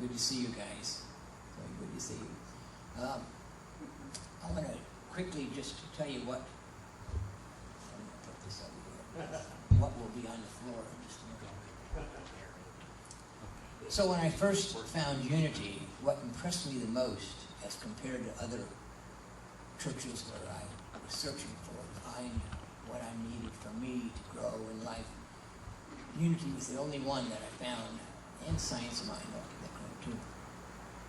Good to see you guys. Very good to see you. I want to quickly just tell you what. I'm going to put this over here. What will be on the floor in just a minute. So when I first found Unity, what impressed me the most, as compared to other churches where I was searching for to find what I needed for me to grow in life, Unity was the only one that I found, and Science Mind too.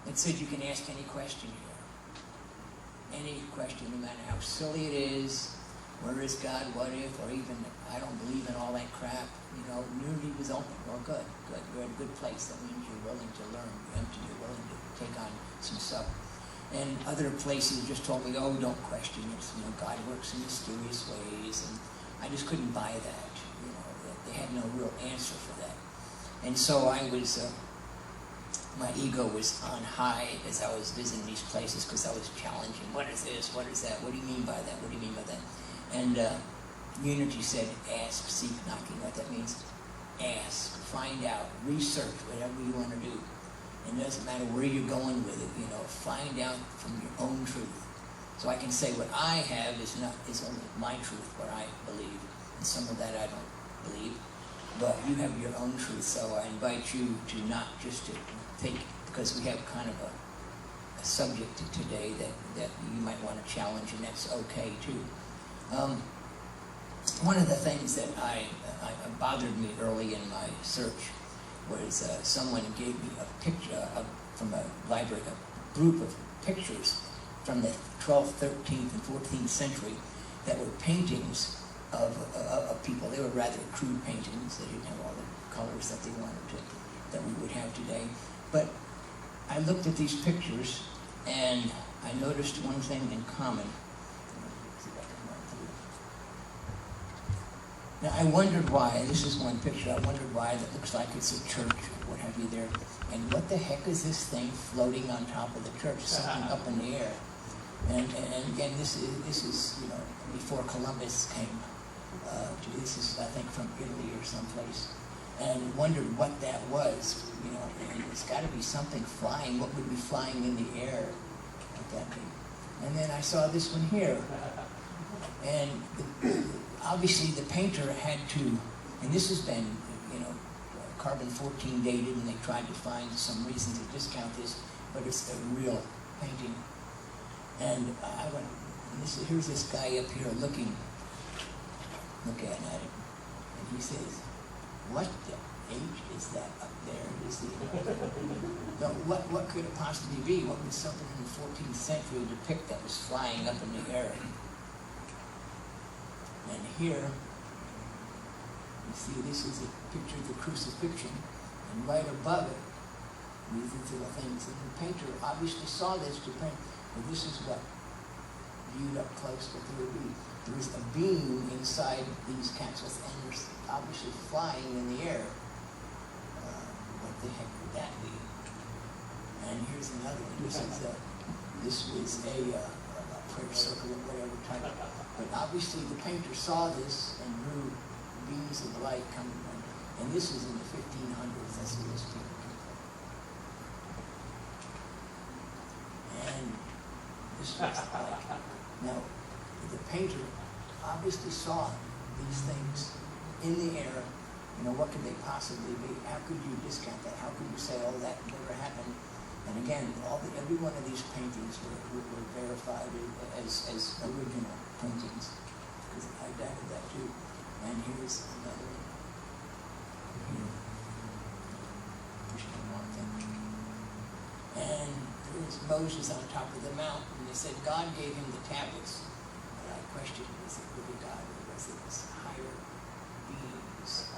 It said you can ask any question here. Any question, no matter how silly it is. Where is God? What if? Or even, I don't believe in all that crap. Unity was open. Well, good. You're in a good place. That means you're willing to learn. You're willing to take on some stuff. And other places just told me, oh, don't question it. God works in mysterious ways. And I just couldn't buy that. They had no real answer for that. And so I was, my ego was on high as I was visiting these places because I was challenging. What is this? What is that? What do you mean by that? What do you mean by that? And Unity said, ask, seek, knocking. What that means? Ask, find out, research, whatever you want to do. And it doesn't matter where you're going with it, find out from your own truth. So I can say what I have is only my truth, what I believe. And some of that I don't believe. But you have your own truth, so I invite you to not just to think, because we have kind of a subject today that you might want to challenge, and that's okay too. One of the things that I bothered me early in my search was someone gave me a picture from a library, a group of pictures from the 12th, 13th, and 14th century that were paintings of people. They were rather crude paintings. They didn't have all the colors that they wanted that we would have today. But I looked at these pictures and I noticed one thing in common. Now I wondered why, this is one picture, I wondered why that looks like it's a church or what have you there. And what the heck is this thing floating on top of the church, something up in the air? And again, this is before Columbus came. This is, I think, from Italy or someplace. And wondered what that was. And it's got to be something flying. What would be flying in the air? What that be? And then I saw this one here. And obviously the painter had to, and this has been, carbon-14 dated, and they tried to find some reason to discount this, but it's a real painting. And I went, here's this guy up here looking at it, and he says, what the H is that up there? No, what could it possibly be? What would something in the 14th century depict that was flying up in the air? And here, you see, this is a picture of the crucifixion, and right above it, these are the things. And the painter obviously saw this to paint, but this is what viewed up close what there would be. There was a beam inside these capsules, and they're obviously flying in the air. What the heck would that be? And here's another one. This was a prayer circle or whatever type. But obviously the painter saw this and drew beams of light coming from it. And this is in the 1500s. That's where this painter came from. And this was like, now, the painter obviously saw these things in the air. What could they possibly be? How could you discount that? How could you say, oh, that never happened? And again, every one of these paintings were verified as original paintings, because I doubted that too. And here's another one. Here. Pushing the wrong thing. And there's Moses on top of the mountain. And they said God gave him the tablets. But I questioned, was it really God, or was it this higher beings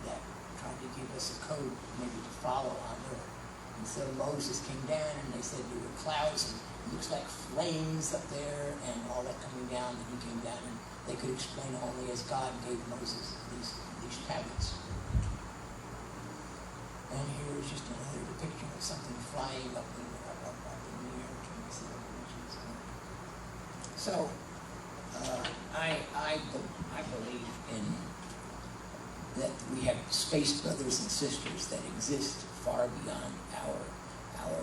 that tried to give us a code maybe to follow on earth? And so Moses came down, and they said there were clouds, and it looks like flames up there, and all that coming down, and he came down, and they could explain it only as God gave Moses these tablets. And here is just another depiction of something flying up in the air. So, I believe in that we have space brothers and sisters that exist far beyond our our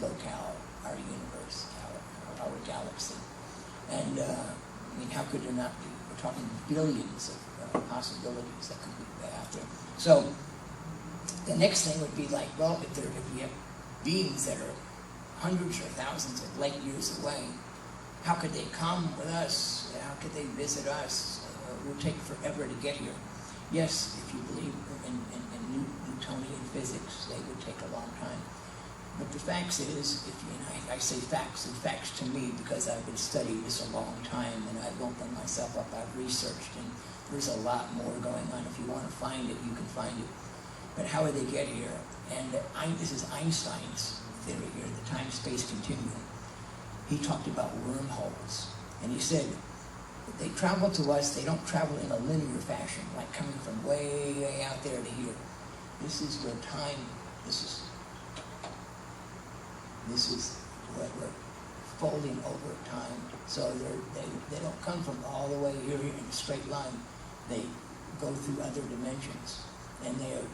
locale, our universe, our galaxy. And I mean, how could there not be? We're talking billions of possibilities that could be out there. So the next thing would be like, well, if we have beings that are hundreds or thousands of light years away, how could they come with us? How could they visit us? It would take forever to get here. Yes, if you believe in Newtonian physics, they would take a long time. But the facts is, I say facts, and facts to me because I've been studying this a long time, and I won't bring myself up. I've researched, and there's a lot more going on. If you want to find it, you can find it. But how would they get here? And this is Einstein's theory here, the time-space continuum. He talked about wormholes, and he said, they travel to us, they don't travel in a linear fashion, like coming from way, way out there to here. This is where time, this is where we're folding over time. So they don't come from all the way here in a straight line. They go through other dimensions. And they are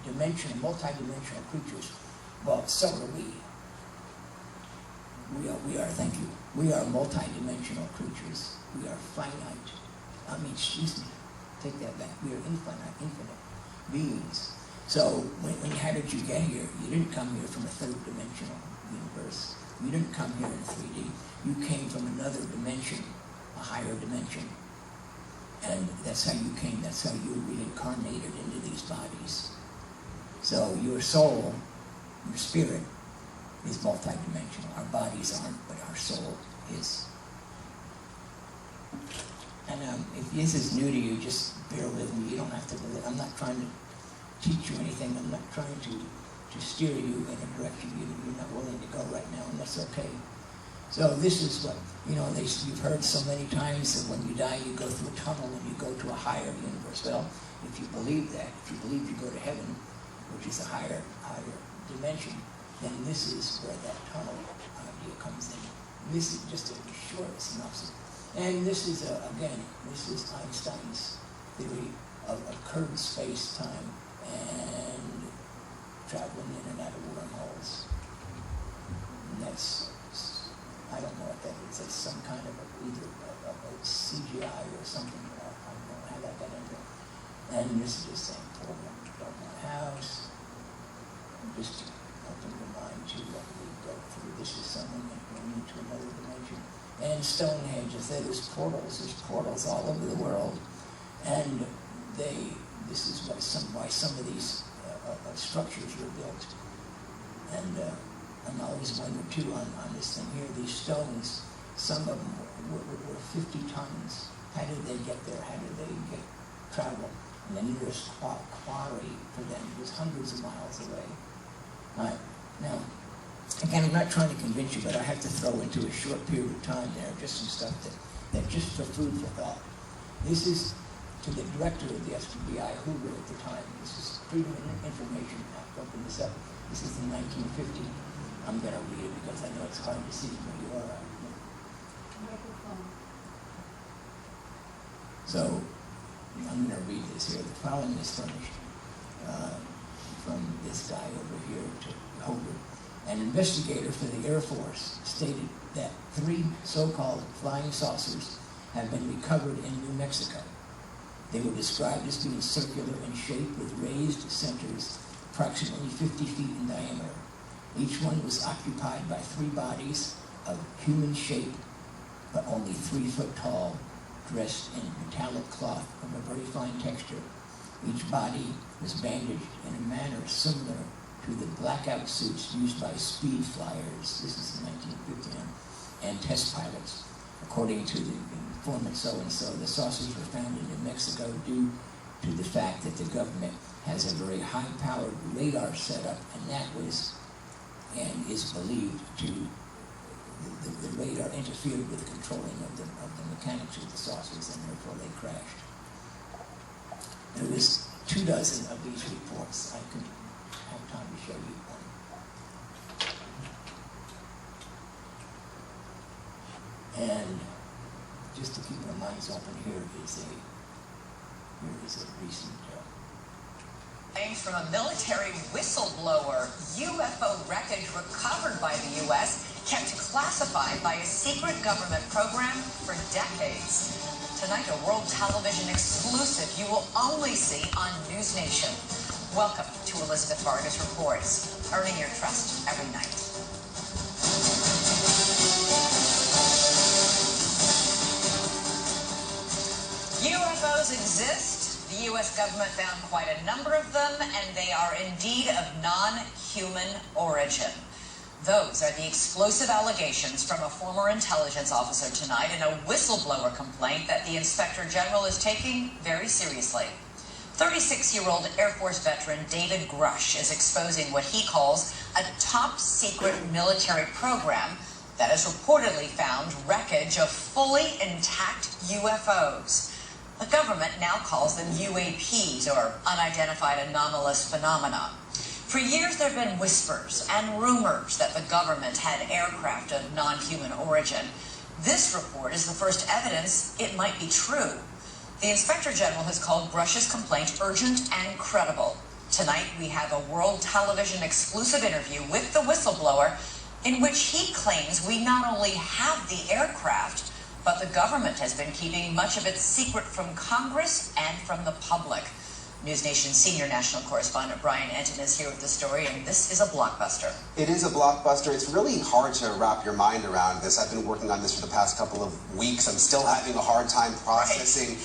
dimensional, multi-dimensional creatures. Well, so are we. We are, thank you. We are multi-dimensional creatures. We are finite. Take that back. We are infinite beings. So how did you get here? You didn't come here from a third-dimensional universe. You didn't come here in 3D. You came from another dimension, a higher dimension. And that's how you came, that's how you reincarnated into these bodies. So your soul, your spirit, is multidimensional. Our bodies aren't, but our soul is. And if this is new to you, just bear with me. You don't have to believe. I'm not trying to teach you anything. I'm not trying to steer you in a direction you're not willing to go right now, and that's okay. So this is what, you've heard so many times that when you die, you go through a tunnel and you go to a higher universe. Well, if you believe that, if you believe you go to heaven, which is a higher dimension, then this is where that tunnel idea comes in. This is just a short synopsis. And this is, this is Einstein's theory of curved space-time and traveling in and out of wormholes. And that's, I don't know what that is. It's some kind of either a CGI or something. I don't know how that got into it. And this is just saying, pull them from my house. Just to open your mind to what we go through. This is someone that going into another dimension. And Stonehenge, as there's portals all over the world. And this is why some of these structures were built. And I'm always wondering too on this thing here, these stones, some of them were 50 tons. How did they get there? How did they travel? And the nearest quarry for them was hundreds of miles away. All right, now, again, I'm not trying to convince you, but I have to throw into a short period of time there just some stuff that just for food for thought. This is to the director of the SBI, Hoover at the time. This is Freedom of Information Act. Open this up. This is in 1950. I'm going to read it because I know it's hard to see where you are. So, I'm going to read this here. The following is furnished from this guy over here to Hoover. An investigator for the Air Force stated that 3 so-called flying saucers have been recovered in New Mexico. They were described as being circular in shape with raised centers approximately 50 feet in diameter. Each one was occupied by 3 bodies of human shape, but only 3 foot tall, dressed in metallic cloth of a very fine texture. Each body was bandaged in a manner similar to the blackout suits used by speed flyers, this is in 1959, and test pilots. According to the informant so-and-so, the saucers were found in New Mexico due to the fact that the government has a very high-powered radar setup, and that was, and is believed to, the radar interfered with the controlling of the mechanics of the saucers, and therefore they crashed. There was 24 of these reports. I could have time to show you one. And just to keep our minds open, here is a recent claims from a military whistleblower. UFO wreckage recovered by the U.S. kept classified by a secret government program for decades. Tonight, a world television exclusive you will only see on News Nation. Welcome to Elizabeth Vargas Reports, earning your trust every night. UFOs exist. The U.S. government found quite a number of them, and they are indeed of non-human origin. Those are the explosive allegations from a former intelligence officer tonight in a whistleblower complaint that the Inspector General is taking very seriously. 36-year-old Air Force veteran David Grush is exposing what he calls a top-secret military program that has reportedly found wreckage of fully intact UFOs. The government now calls them UAPs, or unidentified anomalous phenomena. For years, there have been whispers and rumors that the government had aircraft of non-human origin. This report is the first evidence it might be true. The Inspector General has called Grush's complaint urgent and credible. Tonight, we have a world television exclusive interview with the whistleblower in which he claims we not only have the aircraft, but the government has been keeping much of its secret from Congress and from the public. News Nation's senior national correspondent Brian Enton is here with the story, and this is a blockbuster. It is a blockbuster. It's really hard to wrap your mind around this. I've been working on this for the past couple of weeks. I'm still having a hard time processing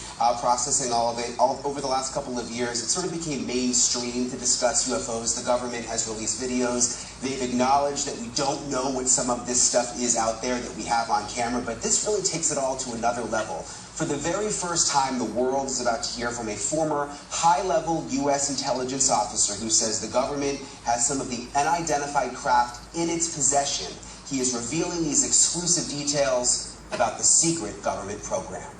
all of it. Over the last couple of years, it sort of became mainstream to discuss UFOs. The government has released videos. They've acknowledged that we don't know what some of this stuff is out there that we have on camera, but this really takes it all to another level. For the very first time, the world is about to hear from a former high-level U.S. intelligence officer who says the government has some of the unidentified craft in its possession. He is revealing these exclusive details about the secret government program.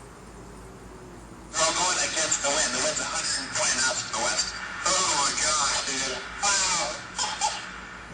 We're all going against the wind. The wind's 120 knots to the west. Oh my God, dude. Wow.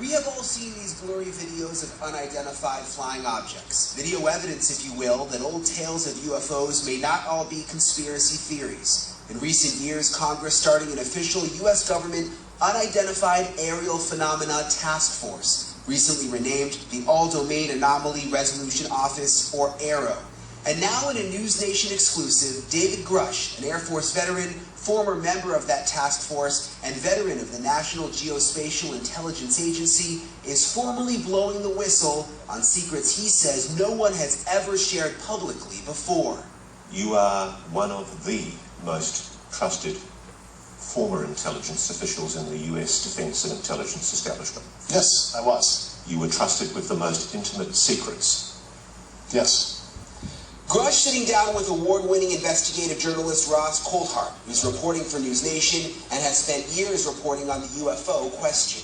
We have all seen these blurry videos of unidentified flying objects. Video evidence, if you will, that old tales of UFOs may not all be conspiracy theories. In recent years, Congress starting an official U.S. government Unidentified Aerial Phenomena Task Force, recently renamed the All-Domain Anomaly Resolution Office, or AARO. And now in a News Nation exclusive, David Grush, an Air Force veteran, former member of that task force, and veteran of the National Geospatial Intelligence Agency, is formally blowing the whistle on secrets he says no one has ever shared publicly before. You are one of the most trusted former intelligence officials in the U.S. defense and intelligence establishment. Yes, I was. You were trusted with the most intimate secrets. Yes. Grush sitting down with award-winning investigative journalist Ross Coulthart, who's reporting for News Nation and has spent years reporting on the UFO question.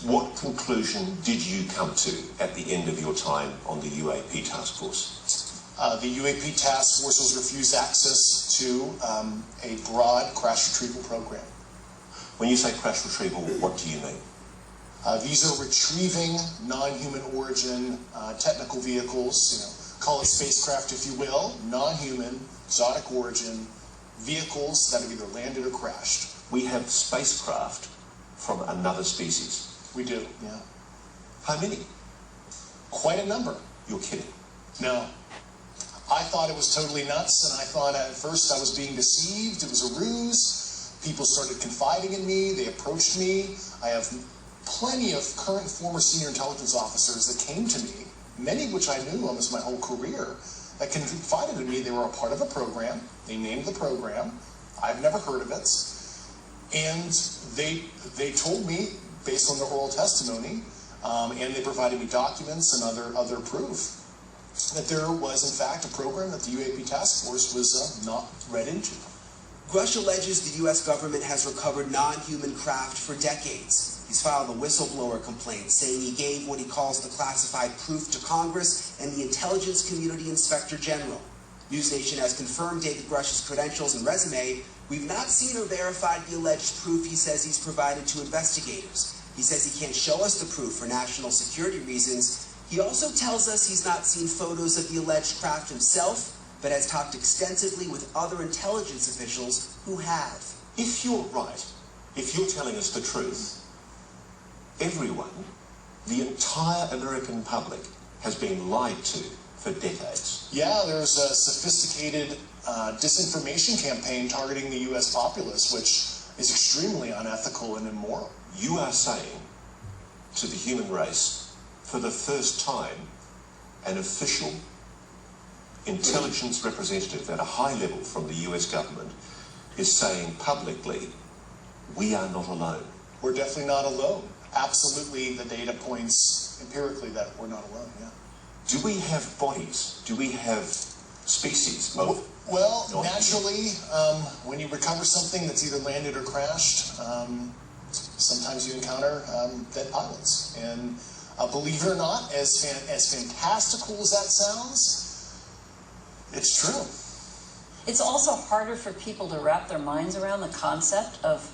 What conclusion did you come to at the end of your time on the UAP task force? The UAP task force was refused access to a broad crash retrieval program. When you say crash retrieval, what do you mean? These are retrieving non-human origin technical vehicles, call it spacecraft if you will, non-human, exotic origin vehicles that have either landed or crashed. We have spacecraft from another species. We do, yeah. How many? Quite a number. You're kidding. No. I thought it was totally nuts, and I thought at first I was being deceived. It was a ruse. People started confiding in me. They approached me. I have plenty of current and former senior intelligence officers that came to me, many of which I knew almost my whole career, that confided in me they were a part of a program. They named the program. I've never heard of it. And they told me, based on their oral testimony, and they provided me documents and other proof, that there was, in fact, a program that the UAP task force was not read into. Grush alleges the U.S. government has recovered non-human craft for decades. He's filed a whistleblower complaint saying he gave what he calls the classified proof to Congress and the intelligence community inspector general. News Nation has confirmed David Grush's credentials and resume. We've not seen or verified the alleged proof he says he's provided to investigators. He says he can't show us the proof for national security reasons. He also tells us he's not seen photos of the alleged craft himself, but has talked extensively with other intelligence officials who have. If you're right, if you're telling us the truth, everyone, the entire American public, has been lied to for decades. Yeah, there's a sophisticated disinformation campaign targeting the U.S. populace, which is extremely unethical and immoral. You are saying to the human race, for the first time, an official intelligence representative at a high level from the US government is saying publicly, we are not alone. We're definitely not alone. Absolutely, the data points empirically that we're not alone, yeah. Do we have bodies? Do we have species of Well, non-human? naturally, when you recover something that's either landed or crashed, sometimes you encounter dead pilots. And believe it or not, as fantastical as that sounds, it's true. It's also harder for people to wrap their minds around the concept of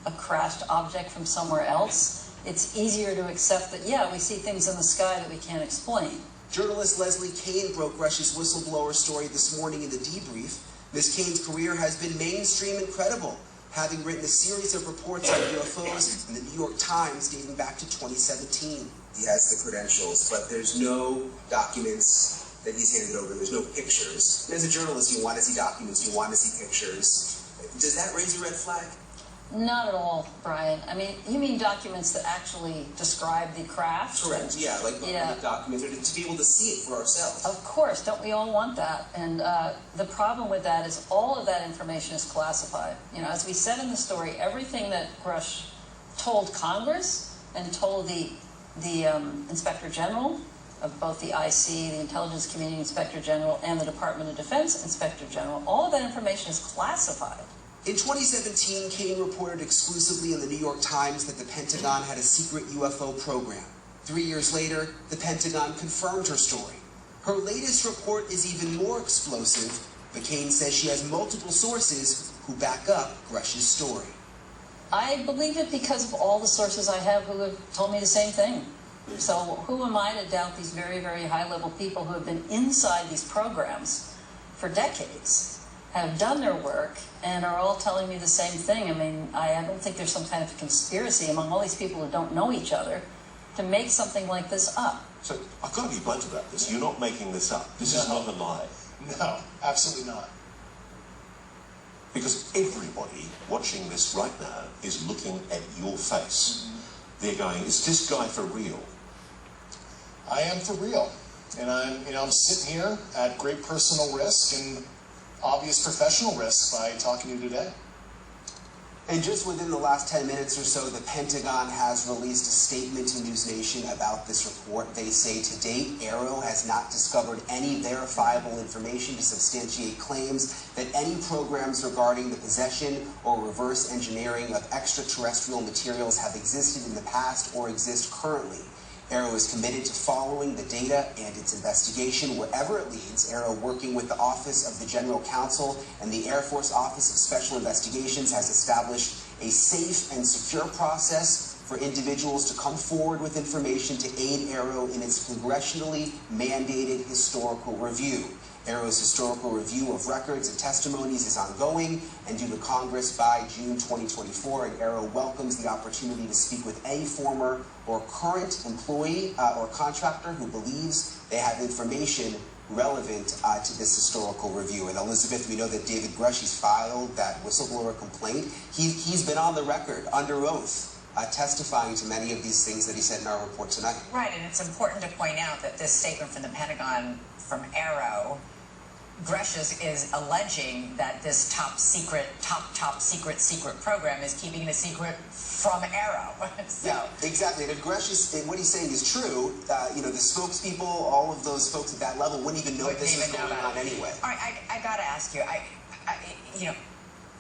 a crashed object from somewhere else. It's easier to accept that, yeah, we see things in the sky that we can't explain. Journalist Leslie Kean broke Rush's whistleblower story this morning in the debrief. Ms. Kean's career has been mainstream and credible, having written a series of reports on UFOs in the New York Times dating back to 2017. He has the credentials, but there's no documents that he's handed over. There's no pictures. As a journalist, you want to see documents, you want to see pictures. Does that raise a red flag? Not at all, Brian. I mean, you mean documents that actually describe the craft? Correct, yeah, like documents, or to be able to see it for ourselves. Of course, don't we all want that? And the problem with that is all of that information is classified. You know, as we said in the story, everything that Grush told Congress and told the Inspector General of both the IC, the Intelligence Community Inspector General, and the Department of Defense Inspector General, all of that information is classified. In 2017, Kean reported exclusively in the New York Times that the Pentagon had a secret UFO program. 3 years later, the Pentagon confirmed her story. Her latest report is even more explosive, but Kean says she has multiple sources who back up Grush's story. I believe it because of all the sources I have who have told me the same thing. So who am I to doubt these very, very high-level people who have been inside these programs for decades, have done their work, and are all telling me the same thing? I mean, I don't think there's some kind of conspiracy among all these people who don't know each other to make something like this up. So I've got to be blunt about this. You're not making this up. This is not a lie. No, absolutely not. Because everybody watching this right now is looking at your face. They're going, is this guy for real? I am for real. And I'm sitting here at great personal risk and obvious professional risk by talking to you today. And just within the last 10 minutes or so, the Pentagon has released a statement to News Nation about this report. They say to date, AARO has not discovered any verifiable information to substantiate claims that any programs regarding the possession or reverse engineering of extraterrestrial materials have existed in the past or exist currently. AARO is committed to following the data and its investigation wherever it leads. AARO, working with the Office of the General Counsel and the Air Force Office of Special Investigations, has established a safe and secure process for individuals to come forward with information to aid AARO in its congressionally mandated historical review. AARO's historical review of records and testimonies is ongoing and due to Congress by June 2024, and AARO welcomes the opportunity to speak with any former or current employee or contractor who believes they have information relevant to this historical review. And Elizabeth, we know that David Grush, he's filed that whistleblower complaint. He's been on the record under oath testifying to many of these things that he said in our report tonight. Right, and it's important to point out that this statement from the Pentagon, from AARO, Grush is alleging that this top secret program is keeping it a secret from AARO. So. Yeah, exactly. And if Grush is, what he's saying is true, the spokespeople, all of those folks at that level wouldn't even know this is going on anyway. All right, I got to ask you,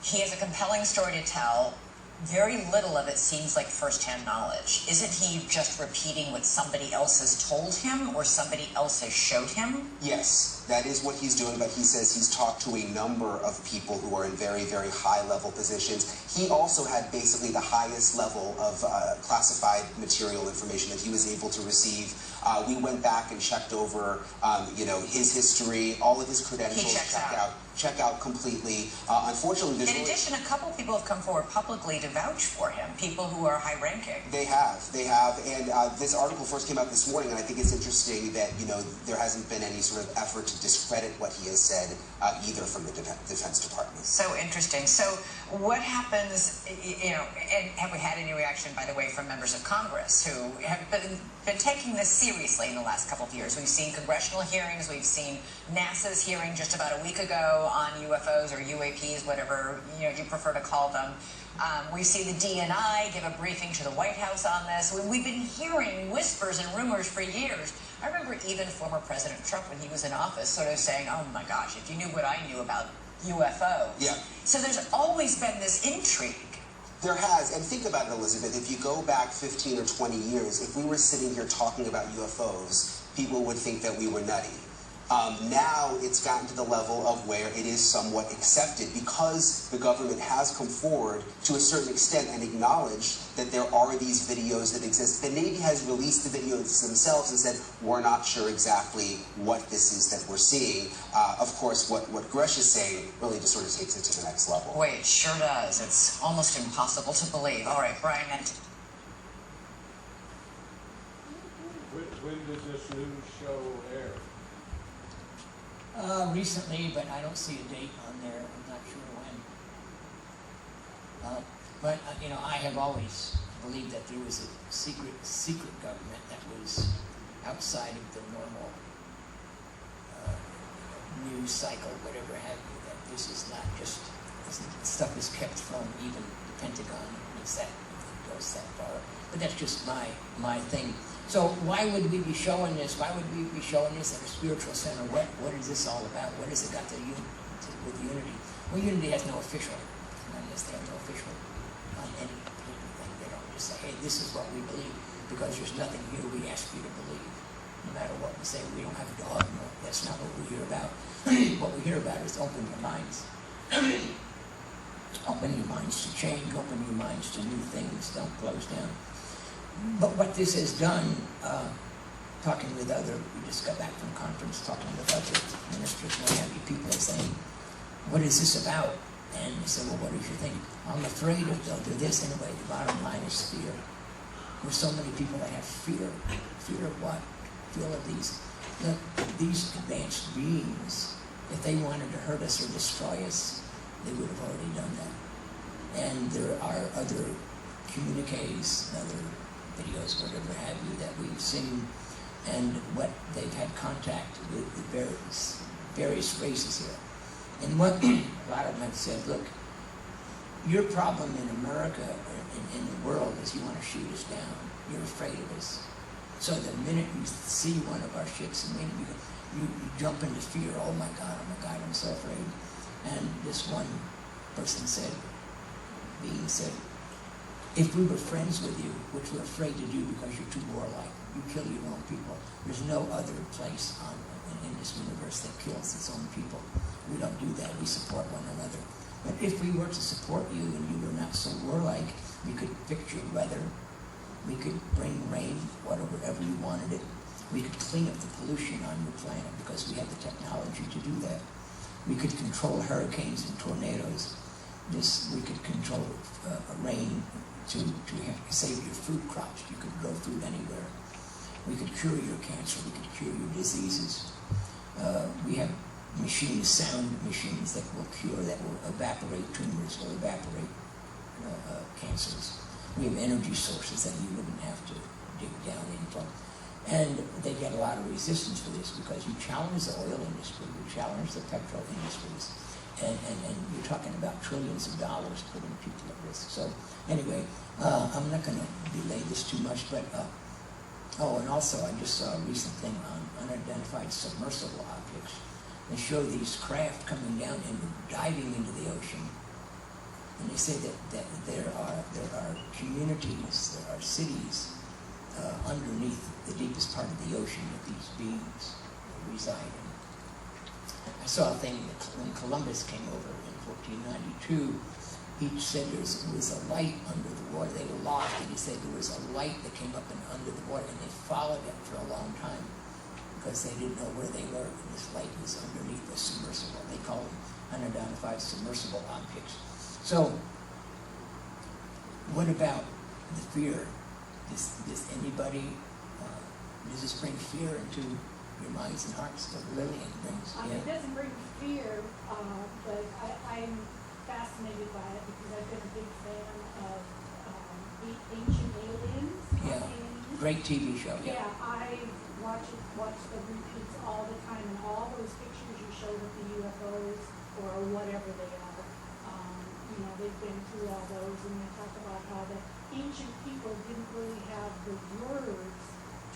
he has a compelling story to tell. Very little of it seems like first-hand knowledge. Isn't he just repeating what somebody else has told him or somebody else has showed him? Yes, that is what he's doing, but he says he's talked to a number of people who are in very, very high-level positions. He also had basically the highest level of classified material information that he was able to receive. We went back and checked over, his history, all of his credentials. He checks checked out check out completely. Unfortunately, there's in addition, a couple people have come forward publicly to vouch for him, people who are high-ranking. They have, and this article first came out this morning, and I think it's interesting that, you know, there hasn't been any sort of effort to discredit what he has said either from the Defense Department. So interesting. So what happens, you know, and have we had any reaction, by the way, from members of Congress who have been taking this seriously in the last couple of years? We've seen congressional hearings, we've seen NASA's hearing just about a week ago on UFOs or UAPs, whatever you prefer to call them. We've seen the DNI give a briefing to the White House on this. We've been hearing whispers and rumors for years. I remember even former President Trump, when he was in office, sort of saying, oh my gosh, if you knew what I knew about UFOs. Yeah. So there's always been this intrigue. There has, and think about it, Elizabeth, if you go back 15 or 20 years, if we were sitting here talking about UFOs, people would think that we were nutty. Now it's gotten to the level of where it is somewhat accepted because the government has come forward to a certain extent and acknowledged that there are these videos that exist. The Navy has released the videos themselves and said, we're not sure exactly what this is that we're seeing. Of course, what Gresh is saying really just sort of takes it to the next level. Wait, it sure does. It's almost impossible to believe. All right, Brian. When does this news show air? Recently, but I don't see a date on there. I'm not sure when. But you know, I have always believed that there was a secret government that was outside of the normal news cycle, whatever have you. That this is not just stuff is kept from even the Pentagon. It's that it goes that far. But that's just my thing. So why would we be showing this? Why would we be showing this at a spiritual center? What is this all about? What has it got to do with unity? Well, unity has no official. They have no official on any particular thing. They don't just say, hey, this is what we believe, because there's nothing here we ask you to believe. No matter what we say, we don't have a dogma. That's not what we hear about. What we hear about is open your minds. Open your minds to change. Open your minds to new things. Don't close down. But what this has done, talking with we just got back from conference, talking with other ministers, what have you, people are saying, what is this about? And they said, well, what is your thing? I'm afraid of they'll do this anyway. The bottom line is fear. There's so many people that have fear. Fear of what? Fear of these. Look, these advanced beings, if they wanted to hurt us or destroy us, they would have already done that. And there are other communiques, other videos, whatever have you, that we've seen, and what they've had contact with the various races here. And what a lot of them have said, look, your problem in America, or in the world, is you want to shoot us down. You're afraid of us. So the minute you see one of our ships, and maybe you jump into fear. Oh my God, I'm so afraid. And this one person said, if we were friends with you, which we're afraid to do because you're too warlike, you kill your own people. There's no other place in this universe that kills its own people. We don't do that. We support one another. But if we were to support you and you were not so warlike, we could fix your weather. We could bring rain, whatever you wanted it. We could clean up the pollution on your planet because we have the technology to do that. We could control hurricanes and tornadoes. We could control rain to save your food crops. You could grow food anywhere. We could cure your cancer. We could cure your diseases. We have machines, sound machines that will evaporate tumors, will evaporate cancers. We have energy sources that you wouldn't have to dig down into. And they get a lot of resistance for this because you challenge the oil industry, you challenge the petrol industries. And you're talking about trillions of dollars putting people at risk. So anyway, I'm not going to belay this too much, but and also I just saw a recent thing on unidentified submersible objects. They show these craft coming down and diving into the ocean, and they say that there are communities, there are cities underneath the deepest part of the ocean that these beings reside in. I saw a thing when Columbus came over in 1492. He said there was a light under the water. They were lost, and he said there was a light that came up and under the water, and they followed it for a long time because they didn't know where they were, and this light was underneath the submersible. They call them unidentified submersible objects. So, what about the fear? Does anybody, does this bring fear into your minds and hearts? So Lillian brings, It doesn't bring fear, but I'm fascinated by it because I've been a big fan of Ancient Aliens. Yeah. Aliens. Great TV show, yeah. Yeah, I watch the repeats all the time, and all those pictures you showed of the UFOs or whatever they are, they've been through all those, and they talk about how the ancient people didn't really have the words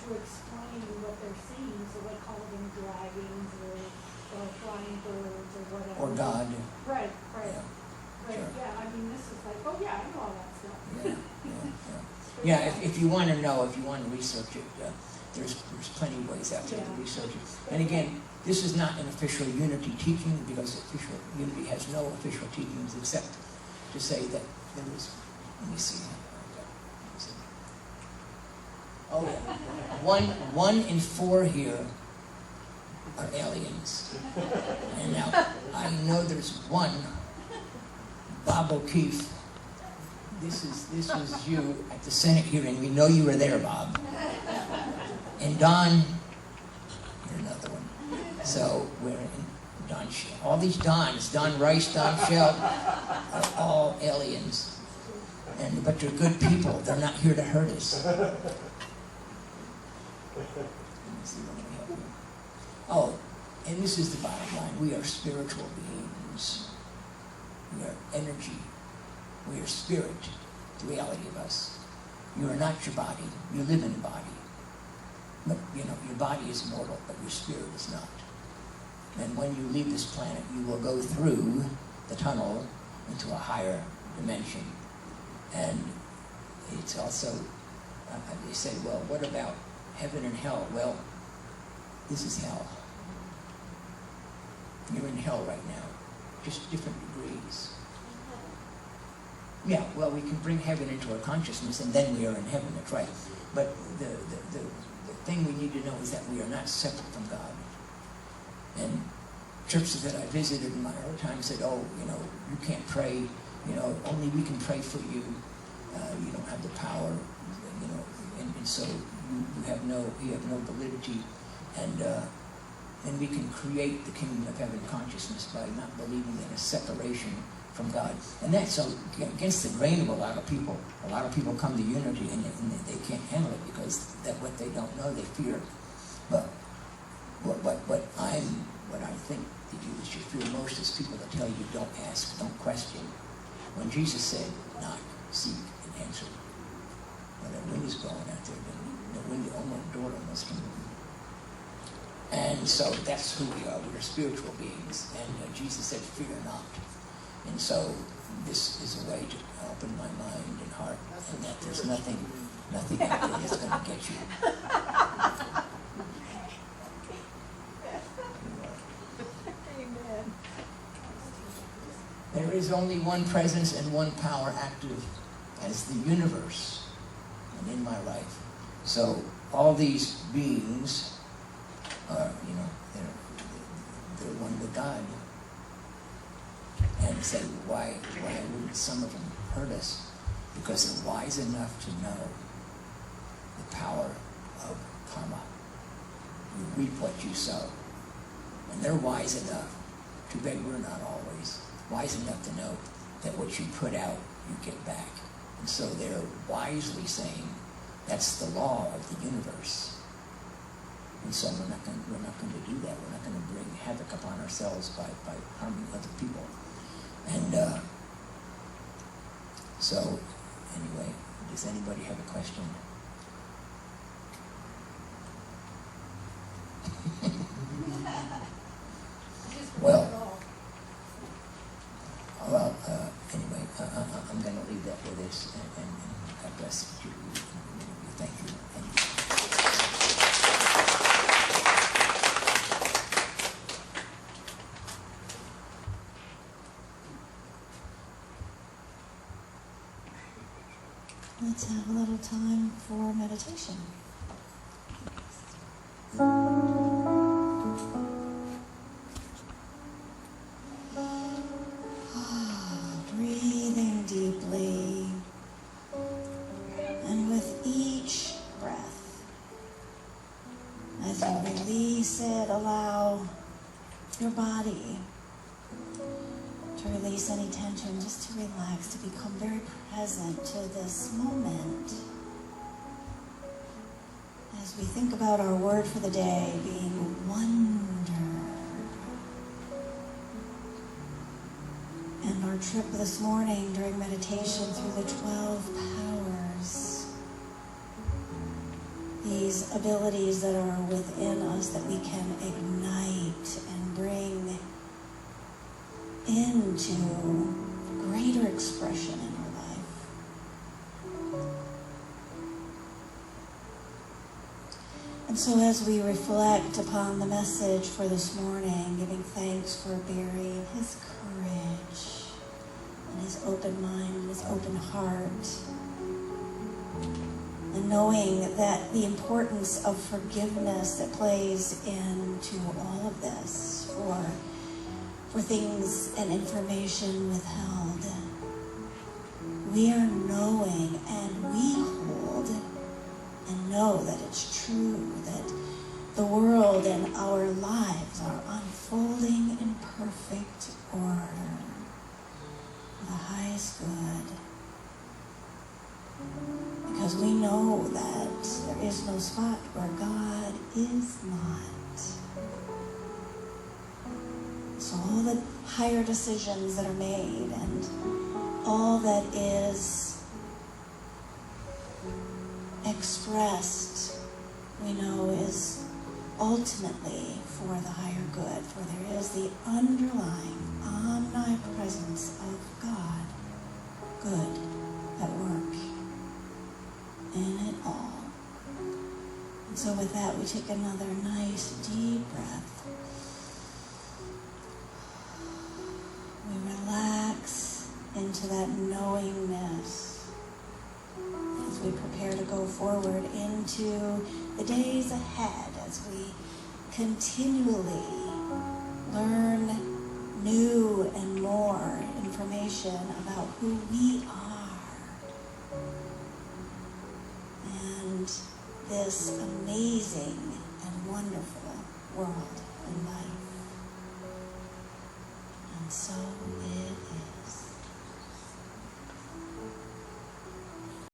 to explain what they're seeing, so they called them dragons or flying birds or whatever. Or God. Right. Yeah. But Sure. yeah, I mean, this is like, oh yeah, I know all that stuff. Yeah, if you want to know, if you want to research it, there's plenty of ways out there to research it. And again, this is not an official Unity teaching, because official Unity has no official teachings except to say that there was, let me see. Oh yeah, one in 4 here are aliens. And now, I know there's one, Bob O'Keefe. This was you at the Senate hearing. We know you were there, Bob. And Don, you're another one. So we're in Don Shell. All these Dons, Don Rice, Don Shell, are all aliens. But they're good people. They're not here to hurt us. Let me see what we have here. Oh, and this is the bottom line. We are spiritual beings. We are energy. We are spirit, the reality of us. You are not your body. You live in a body. But, your body is mortal, but your spirit is not. And when you leave this planet, you will go through the tunnel into a higher dimension. And it's also, they say, well, what about heaven and hell? Well, this is hell. You're in hell right now, just different degrees. Yeah, well, we can bring heaven into our consciousness, and then we are in heaven, that's right. But the thing we need to know is that we are not separate from God. And churches that I visited in my early time said, oh, you can't pray, only we can pray for you. You don't have the power, and so you have no validity, and we can create the kingdom of heaven consciousness by not believing in a separation from God. And that's against the grain of a lot of people. A lot of people come to Unity and they can't handle it because that what they don't know they fear. But what I think that you should fear most is people that tell you don't ask, don't question. When Jesus said, knock, seek, and answer. When the wind is blowing out there, the wind almost door almost can move. And so that's who we are. We're spiritual beings. And Jesus said, fear not. And so this is a way to open my mind and heart, and that there's nothing out there that's going to get you. Amen. There is only one presence and one power active as the universe and in my life. So all these beings are, they're one with God. And say, why wouldn't some of them hurt us? Because they're wise enough to know the power of karma. You reap what you sow. And they're wise enough, too bad we're not always, wise enough to know that what you put out, you get back. And so they're wisely saying, that's the law of the universe. And so we're not going to do that. We're not going to bring havoc upon ourselves by harming other people. And so, anyway, does anybody have a question? Anyway, I'm going to leave that with this, and God bless you. Thank you. Let's have a little time for meditation. as you release it, allow your body to release any tension, just to relax, to become very present to this moment. As we think about our word for the day being wonder, and our trip this morning during meditation through the 12 powers, these abilities that are within us that we can ignite and bring into greater expression in our life. And so as we reflect upon the message for this morning, giving thanks for Barry and his courage and his open mind and his open heart, and knowing that the importance of forgiveness that plays into all of this for things and information withheld, we are knowing and we hold and know that it's true, that the world and our lives are unfolding in perfect order for the highest good. Because we know that there is no spot where God is not. So all the higher decisions that are made and all that is expressed, we know is ultimately for the higher good, for there is the underlying omnipresence of God, good at work in it all. And so with that, we take another nice deep breath. We relax into that knowingness as we prepare to go forward into the days ahead, as we continually learn new and more information about who we are and this amazing and wonderful world and life. And so